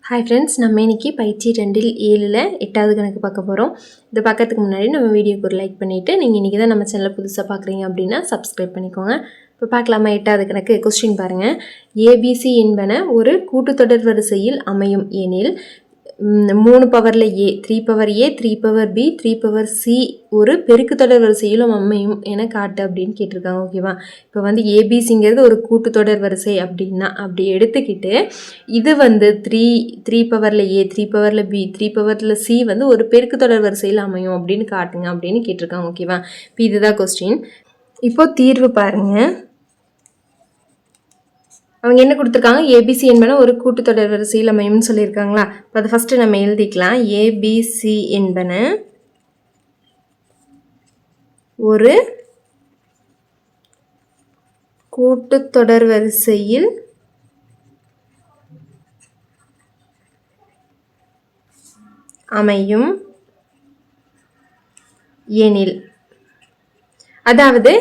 Hi friends, நம்ம இன்றைக்கி பயிற்சி 2 7 8வது கணக்கு பார்க்க போகிறோம். இது பார்க்கறதுக்கு முன்னாடி நம்ம வீடியோக்கு ஒரு லைக் பண்ணிவிட்டு நீங்கள் இன்றைக்கி தான் நம்ம சேனலை புதுசாக பார்க்குறீங்க அப்படின்னா சப்ஸ்கிரைப் பண்ணிக்கோங்க. இப்போ பார்க்கலாமா? 8வது கணக்கு கொஸ்டின் பாருங்கள். ஏபிசி என்பன ஒரு கூட்டுத்தொடர் வரிசையில் அமையும் எனில் 3 பவரில் ஏ, 3 power a, 3 power B, 3 power C ஒரு பெருக்குத்தொடர் வரிசையிலும் அமையும் என காட்டு அப்படின்னு கேட்டிருக்காங்க. ஓகேவா? இப்போ வந்து ஏபிசிங்கிறது ஒரு கூட்டுத்தொடர் வரிசை அப்படின்னா அப்படி எடுத்துக்கிட்டு இது வந்து 3 பவரில் ஏ, 3 பவரில் பி, 3 பவரில் சி வந்து ஒரு பெருக்குத்தொடர் வரிசையில் அமையும் அப்படின்னு காட்டுங்க அப்படின்னு கேட்டிருக்காங்க. ஓகேவா? இப்போ இதுதான் கொஸ்டின். இப்போ தீர்வு பாருங்கள். அவங்க என்ன கொடுத்துருக்காங்க? ஏபிசி என்பன ஒரு கூட்டுத்தொடர் வரிசையில் அமையும்னு சொல்லியிருக்காங்களா? இப்போ அதை ஃபஸ்ட்டு நம்ம எழுதிக்கலாம். ஏபிசி என்பன ஒரு கூட்டுத்தொடர் வரிசையில் அமையும் எனில், அதாவது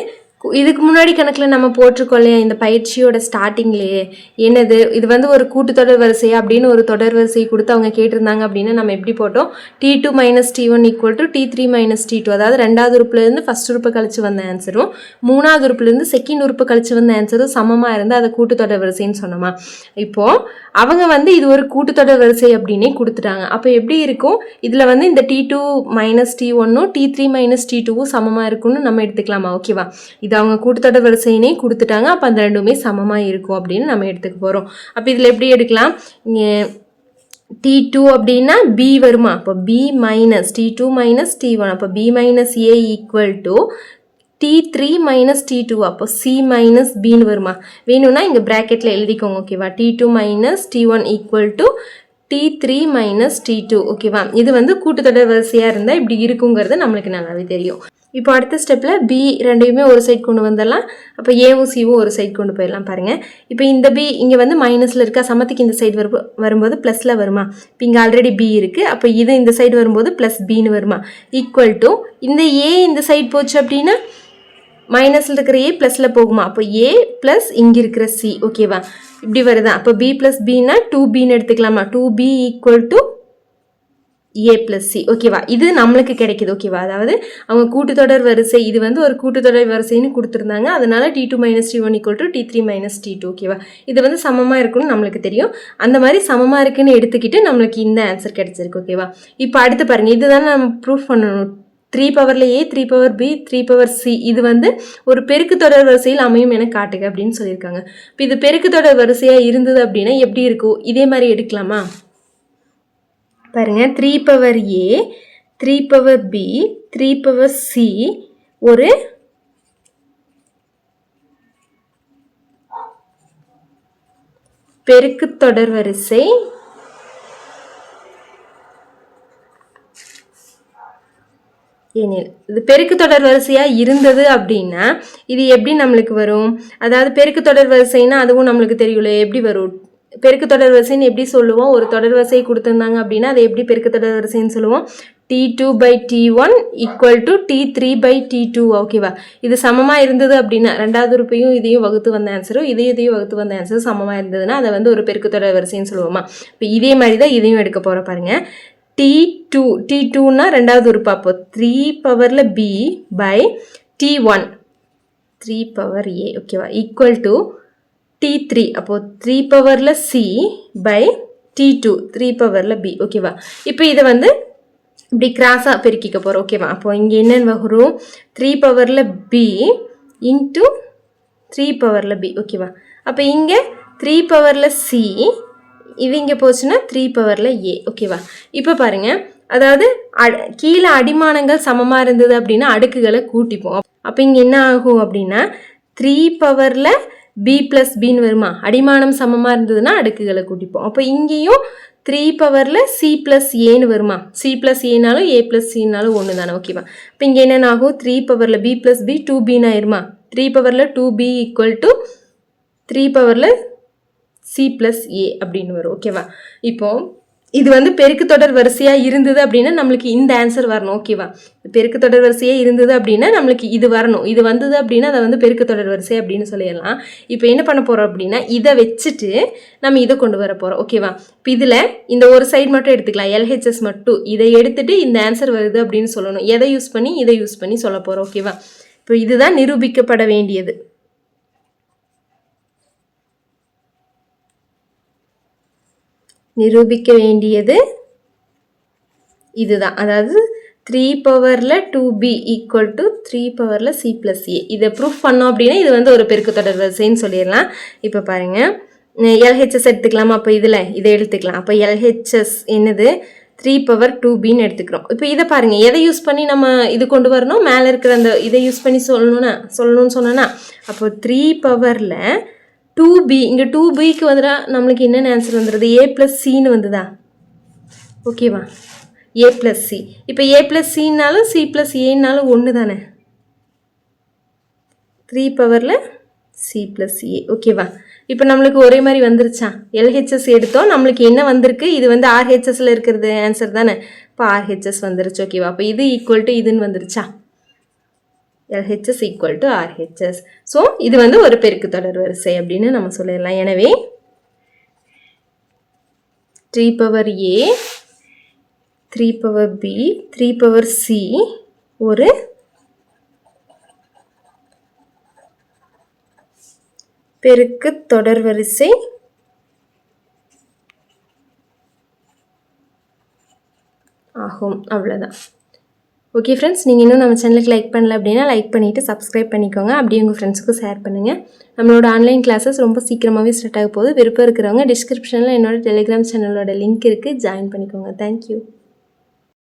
இதுக்கு முன்னாடி கணக்கில் நம்ம போட்டிருக்கோம் இல்லையா, இந்த பயிற்சியோட ஸ்டார்டிங்லேயே என்னது, இது வந்து ஒரு கூட்டுத்தொடர் வரிசை அப்படின்னு ஒரு தொடர் வரிசை கொடுத்து அவங்க கேட்டிருந்தாங்க அப்படின்னா நம்ம எப்படி போட்டோம்? T2 - T1 = T3 - T2. அதாவது ரெண்டாவது உறுப்புலேருந்து ஃபஸ்ட் உறுப்பு கழிச்சு வந்த ஆன்சரும் மூணாவது உறுப்புலேருந்து செகண்ட் உறுப்பு கழிச்சு வந்த ஆன்சரும் சமமாக இருந்து அதை கூட்டுத்தொடர் வரிசைன்னு சொன்னோமா? இப்போது அவங்க வந்து இது ஒரு கூட்டுத்தொடர் வரிசை அப்படின்னே கொடுத்துட்டாங்க. அப்போ எப்படி இருக்கும்? இதில் வந்து இந்த T2 - T1 T3 - T2 சமமாக இருக்கும்னு நம்ம எடுத்துக்கலாமா? ஓகேவா? இது அவங்க கூட்டுத்தொடர் வரிசையினே கொடுத்துட்டாங்க. அப்போ அந்த ரெண்டுமே சமமாக இருக்கும் அப்படின்னு நம்ம எடுத்துக்க போகிறோம். அப்போ இதில் எப்படி எடுக்கலாம்? T2 அப்படின்னா B வருமா? அப்போ B - T2 - T1. அப்போ B - A = T3 - T2. அப்போ C - Bன்னு வருமா? வேணும்னா இங்கே ப்ராக்கெட்டில் எழுதிக்கோங்க. ஓகேவா? T2 - T1 = T3 - T2. ஓகேவா? இது வந்து கூட்டுத்தொடர் வரிசையாக இருந்தால் இப்படி இருக்குங்கிறது நம்மளுக்கு நல்லாவே தெரியும். இப்போ அடுத்த ஸ்டெப்பில் பி ரெண்டையுமே ஒரு சைட் கொண்டு வந்துடலாம். அப்போ ஏவும் சிவும் ஒரு சைட் கொண்டு போயிடலாம். பாருங்கள், இப்போ இந்த பி இங்கே வந்து மைனஸில் இருக்கா, சமத்துக்கு இந்த சைடு வரும்போது ப்ளஸில் வருமா? இப்போ இங்கே ஆல்ரெடி பி இருக்குது. அப்போ இது இந்த சைடு வரும்போது ப்ளஸ் பின்னு வருமா? = இந்த ஏ இந்த சைடு போச்சு அப்படின்னா மைனஸில் இருக்கிற ஏ ப்ளஸில் போகுமா? அப்போ ஏ ப்ளஸ் இங்கே இருக்கிற சி. ஓகேவா? இப்படி வருதா? அப்போ பி ப்ளஸ் பின்னா 2bன்னு எடுத்துக்கலாமா? 2b = A + C. ஓகேவா? இது நம்மளுக்கு கிடைக்கிது. ஓகேவா? அதாவது அவங்க கூட்டுத்தொடர் வரிசை, இது வந்து ஒரு கூட்டுத்தொடர் வரிசைன்னு கொடுத்துருந்தாங்க. அதனால T2 - T1 = T3 - T2. ஓகேவா? இது வந்து சமமாக இருக்குன்னு நம்மளுக்கு தெரியும். அந்த மாதிரி சமமாக இருக்குன்னு எடுத்துக்கிட்டு நம்மளுக்கு இந்த ஆன்சர் கிடைச்சிருக்கு. ஓகேவா? இப்போ அடுத்து பாருங்கள், இதுதான் நம்ம ப்ரூஃப் பண்ணணும். 3 பவரில் ஏ, 3 பவர் பி, 3 பவர் சி இது வந்து ஒரு பெருக்குத்தொடர் வரிசையில் அமையும் என காட்டுக அப்படின்னு சொல்லியிருக்காங்க. இப்போ இது பெருக்குத்தொடர் வரிசையாக இருந்தது அப்படின்னா எப்படி இருக்கும்? இதே மாதிரி எடுக்கலாமா? பாருங்க, 3 power a, 3 power B, 3 power C ஒரு பெருக்குத்தொடர் வரிசை எனில், இது பெருக்குத்தொடர் வரிசையாக இருந்தது அப்படின்னா இது எப்படி நம்மளுக்கு வரும்? அதாவது பெருக்குத்தொடர் வரிசைன்னா அதுவும் நம்மளுக்கு தெரியல எப்படி வரும். பெருக்குத்தொடர் வரிசைன்னு எப்படி சொல்லுவோம்? ஒரு தொடர் வரிசை கொடுத்துருந்தாங்க அப்படின்னா அதை எப்படி பெருக்குத்தொடர் வரிசைன்னு சொல்லுவோம்? T2 / T1 = T3 / T2. ஓகேவா? இது சமமாக இருந்தது அப்படின்னா ரெண்டாவது உறுப்பையும் இதையும் வகுத்து வந்த ஆன்சரும் இதையும் வகுத்து வந்த ஆன்சரும் சமமாக இருந்ததுன்னா அதை வந்து ஒரு பெருக்குத்தொடர் வரிசைன்னு சொல்லுவோமா? இப்போ இதே மாதிரி தான் இதையும் எடுக்க போகிற பாருங்க. T2னா ரெண்டாவது உறுப்பு. அப்போ 3 பவரில் B by T1 3 power a. ஓகேவா? = T3. அப்போது 3 பவரில் சி பை T2 3 பவரில் பி. ஓகேவா? இப்போ இதை வந்து இப்படி கிராஸாக பெருக்கிக்க போகிறோம். ஓகேவா? அப்போ இங்கே என்னென்னு வரும்? 3 பவரில் பி இன்ட்டு 3 பவரில் பி. ஓகேவா? அப்போ இங்கே 3 பவரில் சி, இது இங்கே போச்சுன்னா 3 பவரில் ஏ. ஓகேவா? இப்போ பாருங்கள், அதாவது கீழே அடிமானங்கள் சமமாக இருந்தது அப்படின்னா அடுக்குகளை கூட்டிப்போம். அப்போ இங்கே என்ன ஆகும் அப்படின்னா 3 பவரில் பி ப்ளஸ் பின்னு வருமா? அடிமானம் சமமாக இருந்ததுன்னா அடுக்குகளை கூட்டிப்போம். அப்போ இங்கேயும் 3 பவரில் சி ப்ளஸ் ஏன்னு வருமா? சி ப்ளஸ் ஏனாலும் ஏ ப்ளஸ் சின்னாலும் ஒன்று தானே. ஓகேவா? இப்போ இங்கே என்னென்ன ஆகும்? 3 பவரில் பி ப்ளஸ் பி 2bன்னு ஆயிருமா? 3 பவரில் 2b = 3 பவரில் சி ப்ளஸ் ஏ அப்படின்னு வரும். ஓகேவா? இப்போது இது வந்து பெருக்கு தொடர் வரிசையாக இருந்தது அப்படின்னா நம்மளுக்கு இந்த ஆன்சர் வரணும். ஓகேவா? பெருக்கு தொடர் வரிசையாக இருந்தது அப்படின்னா நம்மளுக்கு இது வரணும். இது வந்தது அப்படின்னா அதை வந்து பெருக்கு தொடர் வரிசை அப்படின்னு சொல்லிடலாம். இப்போ என்ன பண்ண போகிறோம் அப்படின்னா இதை வச்சுட்டு நம்ம இதை கொண்டு வர போகிறோம். ஓகேவா? இப்போ இதில் இந்த ஒரு சைடு மட்டும் எடுத்துக்கலாம், எல்ஹெச்எஸ் மட்டும். இதை எடுத்துட்டு இந்த ஆன்சர் வருது அப்படின்னு சொல்லணும். எதை யூஸ் பண்ணி இதை யூஸ் பண்ணி சொல்ல போகிறோம். ஓகேவா? இப்போ இதுதான் நிரூபிக்கப்பட வேண்டியது. நிரூபிக்க வேண்டியது இதுதான். அதாவது 3 பவரில் 2b ஈக்குவல் டு 3 பவரில் c ப்ளஸ் a. இதை ப்ரூஃப் பண்ணோம் அப்படின்னா இது வந்து ஒரு பெருக்கு தொடர் வரிசைன்னு சொல்லிடலாம். இப்போ பாருங்கள், எல்ஹெச்எஸ் எடுத்துக்கலாமா? அப்போ இதில் இதை எடுத்துக்கலாம். அப்போ எல்ஹெச்எஸ் என்னது 3 பவர் 2bன்னு எடுத்துக்கிறோம். இப்போ இதை பாருங்கள், எதை யூஸ் பண்ணி நம்ம இது கொண்டு வரணும்? மேலே இருக்கிற அந்த இதை யூஸ் பண்ணி சொல்லணும்னு சொன்னோன்னா அப்போ 3 பவரில் 2b, இங்கே 2bக்கு வந்துடா நம்மளுக்கு என்னென்ன ஆன்சர் வந்துடுது? a ப்ளஸ் சின்னு வந்துதா? ஓகேவா? a plus C. இப்போ a ப்ளஸ் சின்னாலும் c ப்ளஸ் ஏன்னாலும் ஒன்று தானே. 3 பவரில் c ப்ளஸ் ஏ. ஓகேவா? இப்போ நம்மளுக்கு ஒரே மாதிரி வந்துருச்சா? எல்ஹெச்எஸ் எடுத்தோம், நம்மளுக்கு என்ன வந்திருக்கு? இது வந்து ஆர்ஹெச்எஸில் இருக்கிறது ஆன்சர் தானே. இப்போ ஆர்ஹெச்எஸ் வந்துருச்சு. ஓகேவா? அப்போ இது ஈக்குவல் டு இதுன்னு வந்துருச்சா? LHS equal to RHS. So இது வந்து ஒரு பெருக்கு தொடர் வரிசை அப்படின்னு நம்ம சொல்லிடலாம். எனவே 3 power A, 3 power B, 3 power C ஒரு பெருக்கு தொடர் வரிசை ஆகும். அவ்வளோதான். ஓகே ஃப்ரெண்ட்ஸ், நீங்கள் இன்னும் நம்ம சேனலுக்கு லைக் பண்ணல அப்படின்னா லைக் பண்ணிவிட்டு சப்ஸ்கிரைப் பண்ணிக்கோங்க. அப்படியே உங்கள் ஃப்ரெண்ட்ஸுக்கும் ஷேர் பண்ணுங்கள். நம்மளோட ஆன்லைன் கிளாஸஸ் ரொம்ப சீக்கிரமாகவே ஸ்டார்ட் ஆக போகுது. விருப்பம் இருக்கிறவங்க டிஸ்கிரிப்ஷனில் என்னோட டெலிகிராம் சேனலோட லிங்க் இருக்குது, ஜாயின் பண்ணிக்கோங்க. தேங்க்யூ.